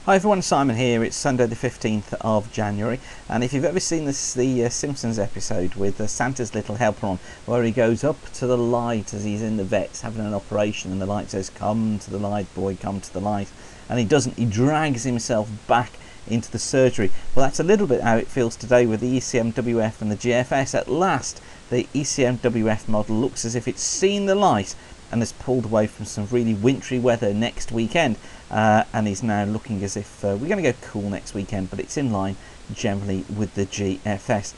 Hi everyone, Simon here. It's Sunday the 15th of January, and if you've ever seen the Simpsons episode with Santa's little helper on, where he goes up to the light as he's in the vet's having an operation and the light says, "Come to the light, boy, come to the light," and he doesn't, he drags himself back into the surgery. Well, that's a little bit how it feels today with the ECMWF and the GFS. At last, the ECMWF model looks as if it's seen the light and has pulled away from some really wintry weather next weekend, and is now looking as if we're going to go cool next weekend, but it's in line generally with the GFS.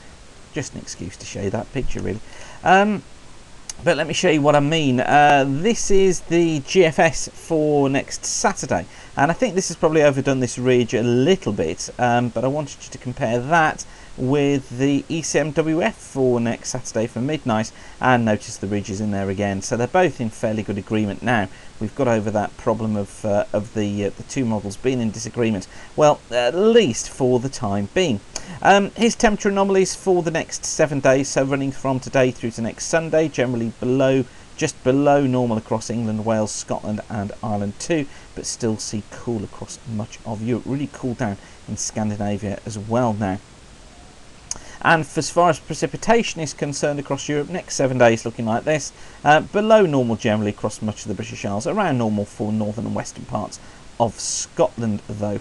Just an excuse to show you that picture, really. But let me show you what I mean. This is the GFS for next Saturday, and I think this has probably overdone this ridge a little bit, but I wanted you to compare that with the ECMWF for next Saturday for midnight, and notice the ridge is in there again. So they're both in fairly good agreement now. We've got over that problem of the two models being in disagreement, well, at least for the time being. Here's temperature anomalies for the next 7 days, so running from today through to next Sunday, generally just below normal across England, Wales, Scotland and Ireland too, but still see cool across much of Europe. Really cool down in Scandinavia as well now. And as far as precipitation is concerned across Europe, next 7 days looking like this. Below normal generally across much of the British Isles, around normal for northern and western parts of Scotland though.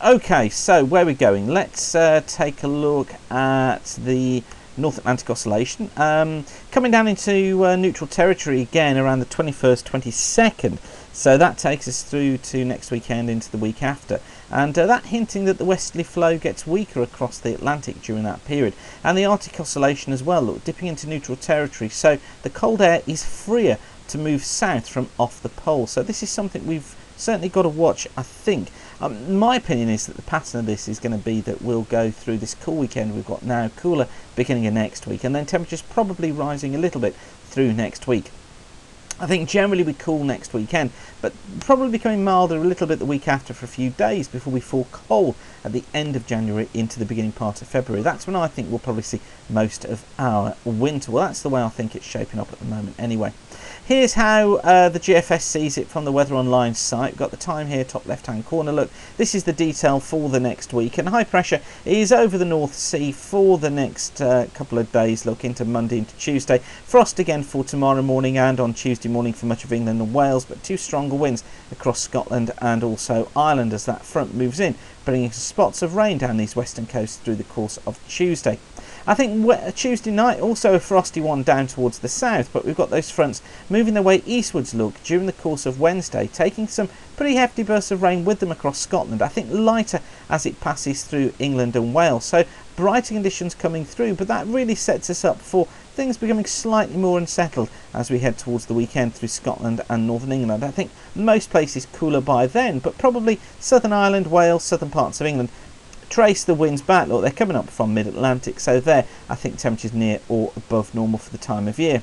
Okay, so where are we going? Let's take a look at the North Atlantic Oscillation. Coming down into neutral territory again around the 21st, 22nd. So that takes us through to next weekend into the week after. And that hinting that the westerly flow gets weaker across the Atlantic during that period. And the Arctic Oscillation as well, look, dipping into neutral territory. So the cold air is freer to move south from off the pole. So this is something we've certainly got to watch, I think. My opinion is that the pattern of this is going to be that we'll go through this cool weekend we've got now, cooler beginning of next week, and then temperatures probably rising a little bit through next week. I think generally we cool next weekend, but probably becoming milder a little bit the week after for a few days before we fall cold at the end of January into the beginning part of February. That's when I think we'll probably see most of our winter. Well, that's the way I think it's shaping up at the moment anyway. Here's how the GFS sees it from the Weather Online site. We've got the time here, top left hand corner. Look, this is the detail for the next week, and high pressure is over the North Sea for the next couple of days. Look into Monday into Tuesday. Frost again for tomorrow morning and on Tuesday morning for much of England and Wales, but two stronger winds across Scotland and also Ireland as that front moves in, bringing spots of rain down these western coasts through the course of Tuesday. I think Tuesday night also a frosty one down towards the south, but we've got those fronts moving their way eastwards, look, during the course of Wednesday, taking some pretty hefty bursts of rain with them across Scotland. I think lighter as it passes through England and Wales, so brighter conditions coming through, but that really sets us up for things becoming slightly more unsettled as we head towards the weekend through Scotland and northern England. I think most places cooler by then, but probably southern Ireland, Wales, southern parts of England trace the winds back. Look, they're coming up from mid-Atlantic, so there I think temperatures near or above normal for the time of year.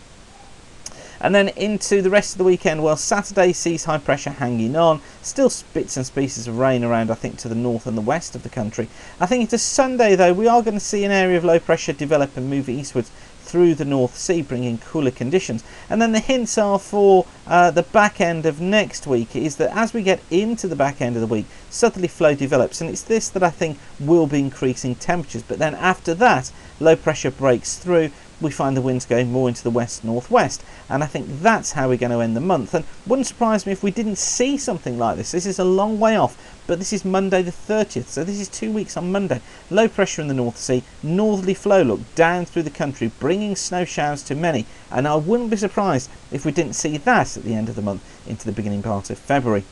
And then into the rest of the weekend, well, Saturday sees high pressure hanging on, still bits and pieces of rain around, I think, to the north and the west of the country. I think into Sunday though, we are going to see an area of low pressure develop and move eastwards through the North Sea, bringing cooler conditions. And then the hints are for the back end of next week is that as we get into the back end of the week, southerly flow develops, and it's this that I think will be increasing temperatures. But then after that, low pressure breaks through, we find the winds going more into the west-northwest, and I think that's how we're going to end the month. And wouldn't surprise me if we didn't see something like this. This is a long way off, but this is Monday the 30th, so this is 2 weeks on Monday. Low pressure in the North Sea, northerly flow, look, down through the country, bringing snow showers to many, and I wouldn't be surprised if we didn't see that at the end of the month into the beginning part of February.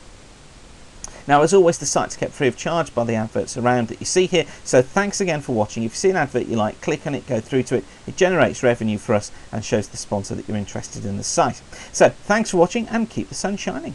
Now, as always, the site's kept free of charge by the adverts around that you see here, so thanks again for watching. If you see an advert you like, click on it, go through to it. It generates revenue for us and shows the sponsor that you're interested in the site. So thanks for watching and keep the sun shining.